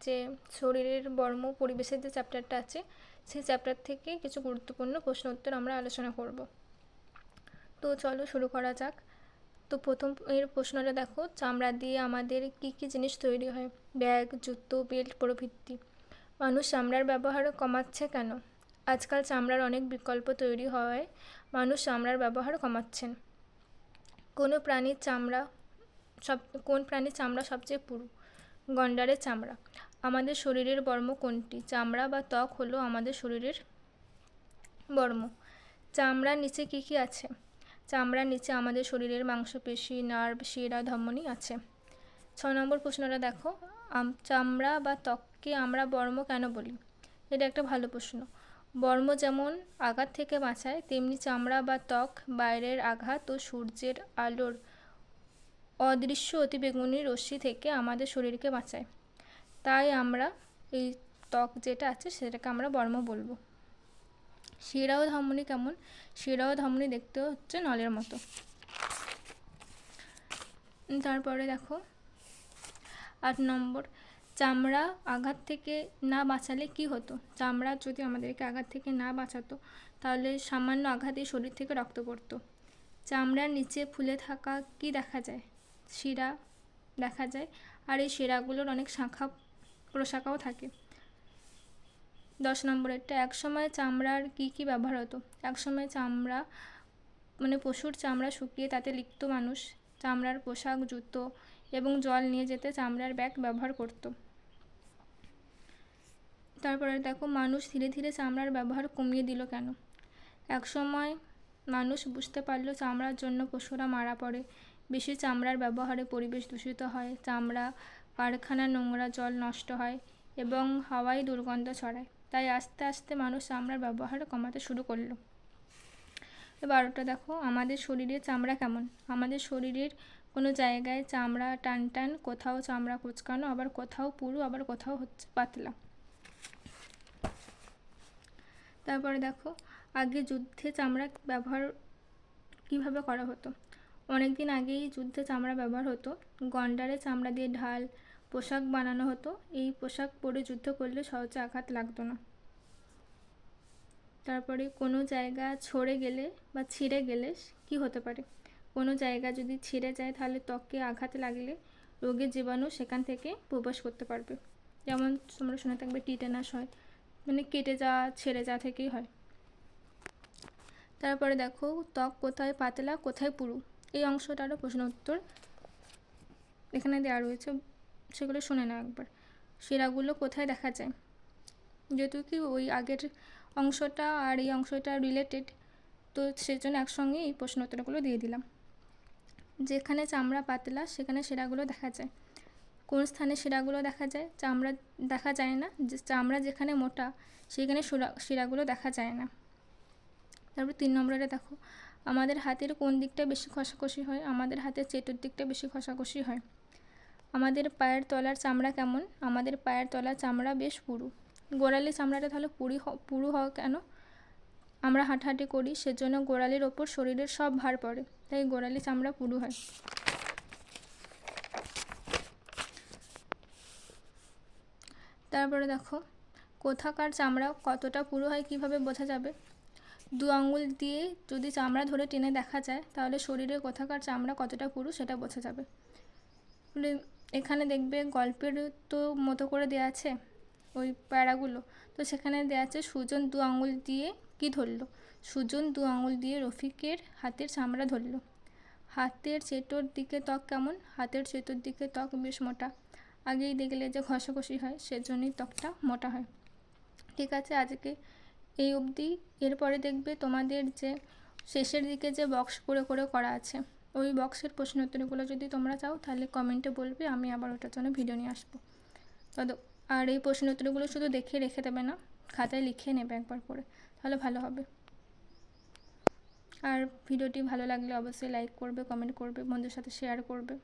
যে শরীরের বর্ম পরিবেশের যে চ্যাপ্টারটা আছে সেই চ্যাপ্টার থেকে কিছু গুরুত্বপূর্ণ প্রশ্ন উত্তর আমরা আলোচনা করব। তো চলো শুরু করা যাক। তো প্রথম এর প্রশ্নটা দেখো, চামড়া দিয়ে আমাদের কি কি জিনিস তৈরি হয়? ব্যাগ, জুতো, বেল্ট প্রভৃতি। মানুষ চামড়ার ব্যবহার কমাচ্ছে কেন? আজকাল চামড়ার অনেক বিকল্প তৈরি হওয়ায় মানুষ চামড়ার ব্যবহার কমাচ্ছেন। কোন প্রাণীর চামড়া সবচেয়ে পুরু? গন্ডারের চামড়া। আমাদের শরীরের বর্ম কোনটি? চামড়া বা ত্বক হলো আমাদের শরীরের বর্ম। চামড়ার নিচে কি কি আছে? চামড়ার নিচে আমাদের শরীরের মাংসপেশি, নার্ভ, শিরা, ধমনী আছে। 6 নম্বর প্রশ্নটা দেখো, চামড়া বা ত্বককে আমরা বর্ম কেন বলি? এটা একটা ভালো প্রশ্ন। বর্ম যেমন আঘাত থেকে বাঁচায়, তেমনি চামড়া বা ত্বক বাইরের আঘাত ও সূর্যের আলোর অদৃশ্য অতিবেগুনি রশ্মি থেকে আমাদের শরীরকে বাঁচায়। তাই আমরা এই ত্বক যেটা আছে সেটাকে আমরা বর্ম বলবো। শিরা ও ধমনী কেমন? শিরা ও ধমনী দেখতে হচ্ছে নলের মতো। তারপরে দেখো 8 নম্বর, চামড়া আঘাত থেকে না বাঁচালে কি হতো? চামড়া যদি আমাদেরকে আঘাত থেকে না বাঁচাতো তাহলে সামান্য আঘাতেই শরীর থেকে রক্ত পড়তো। চামড়ার নিচে ফুলে থাকা কি দেখা যায়? শিরা দেখা যায়, আর এই শিরাগুলোর অনেক শাখা প্রশাখাও থাকে। 10 নম্বরেরটা, একসময় চামড়ার কি কি ব্যবহার হতো? একসময় চামড়া পশুর চামড়া শুকিয়ে তাতে লিখত মানুষ। চামড়ার পোশাক, জুতো এবং জল নিয়ে যেতে চামড়ার ব্যাগ ব্যবহার করত। তারপরে দেখো, মানুষ ধীরে ধীরে চামড়ার ব্যবহার কমিয়ে দিল কেন? একসময় মানুষ বুঝতে পারল চামড়ার জন্য পশুরা মারা পড়ে, বেশি চামড়ার ব্যবহারে পরিবেশ দূষিত হয়, চামড়া কারখানার নোংরা জল নষ্ট হয় এবং হাওয়ায় দুর্গন্ধ ছড়ায়। তাই আস্তে আস্তে মানুষ চামড়ার ব্যবহার কমাতে শুরু করলো। 12টা দেখো, আমাদের শরীরে চামড়া কেমন? আমাদের শরীরের কোনো জায়গায় চামড়া টান টান, কোথাও চামড়া কুচকানো, আবার কোথাও পুরু, আবার কোথাও হচ্ছে পাতলা। তারপরে দেখো, আগে যুদ্ধে চামড়া ব্যবহার কিভাবে করা হতো? অনেকদিন আগেই যুদ্ধে চামড়া ব্যবহার হতো। গন্ডারের চামড়া দিয়ে ঢাল, পোশাক বানানো হতো। এই পোশাক পরে যুদ্ধ করলে সহজে আঘাত লাগতো না। তারপরে কোনো জায়গা ছড়ে গেলে বা ছিঁড়ে গেলে কি হতে পারে? কোনো জায়গা যদি ছিঁড়ে যায় তাহলে ত্বকে আঘাত লাগলে রোগের জীবাণু সেখান থেকে প্রবেশ করতে পারবে। যেমন তোমরা শুনে থাকবে টিটেনাস হয়, কেটে যাওয়া, ছেড়ে যাওয়া থেকেই হয়। তারপরে দেখো, ত্বক কোথায় পাতলা, কোথায় পুরু? এই অংশটারও প্রশ্ন উত্তর এখানে দেওয়া রয়েছে, সেগুলো শুনে নাও একবার। শিরাগুলো কোথায় দেখা যায়? যেহেতু কি ওই আগের অংশটা আর এই অংশটা রিলেটেড, তো সেজন্য একসঙ্গে এই প্রশ্ন উত্তরগুলো দিয়ে দিলাম। যেখানে চামড়া পাতলা সেখানে শিরাগুলো দেখা যায়। কোন স্থানে শিরাগুলো দেখা যায়? চামড়া দেখা যায় না, চামড়া যেখানে মোটা সেখানে শিরাগুলো দেখা যায় না। তারপর 3 নম্বরে দেখো, আমাদের হাতের কোন দিকটা বেশি ঘষাঘষি হয়? আমাদের হাতের চেটোর দিকটা বেশি ঘষাঘষি হয়। আমাদের পায়ের তলার চামড়া কেমন? আমাদের পায়ের তলার চামড়া বেশ পুরু। গোড়ালি চামড়াটা তাহলে পুরু হওয়া কেন? আমরা হাঁটাহাঁটি করি, সেজন্য গোড়ালির ওপর শরীরের সব ভার পড়ে, তাই গোড়ালি চামড়া পুরু হয়। তারপরে দেখো, কোথাকার চামড়া কতটা পুরু হয় কিভাবে বোঝা যাবে? 2 আঙুল দিয়ে যদি চামড়া ধরে টেনে দেখা যায় তাহলে শরীরের কোথাকার চামড়া কতটা পুরু সেটা বোঝা যাবে। এখানে দেখবে গল্পের তো মতো করে দেওয়া আছে ওই প্যারাগুলো, তো সেখানে দেওয়া আছে সুজন 2 আঙুল দিয়ে কি ধরলো? সুজন 2 আঙুল দিয়ে রফিকের হাতের চামড়া ধরলো। হাতের চেটোর দিকে ত্বক কেমন? হাতের চেটোর দিকে ত্বক বেশ মোটা। আগেই দেখলে যে ঘষাঘষি হয়, সেজন্যই ত্বকটা মোটা হয়। ঠিক আছে, আজকে এই অবধি। এরপরে দেখবে তোমাদের যে শেষের দিকে যে বক্স করে করে করা আছে, ওই বক্সের প্রশ্ন উত্তরগুলো যদি তোমরা চাও তাহলে কমেন্টে বলবে, আমি আবার ওটার জন্য ভিডিও নিয়ে আসবো। আর এই প্রশ্ন উত্তরগুলো শুধু দেখে রেখে দেবে না, খাতায় লিখে নেবে একবার করে, তাহলে ভালো হবে। আর ভিডিওটি ভালো লাগলে অবশ্যই লাইক করবে, কমেন্ট করবে, বন্ধুদের সাথে শেয়ার করবে।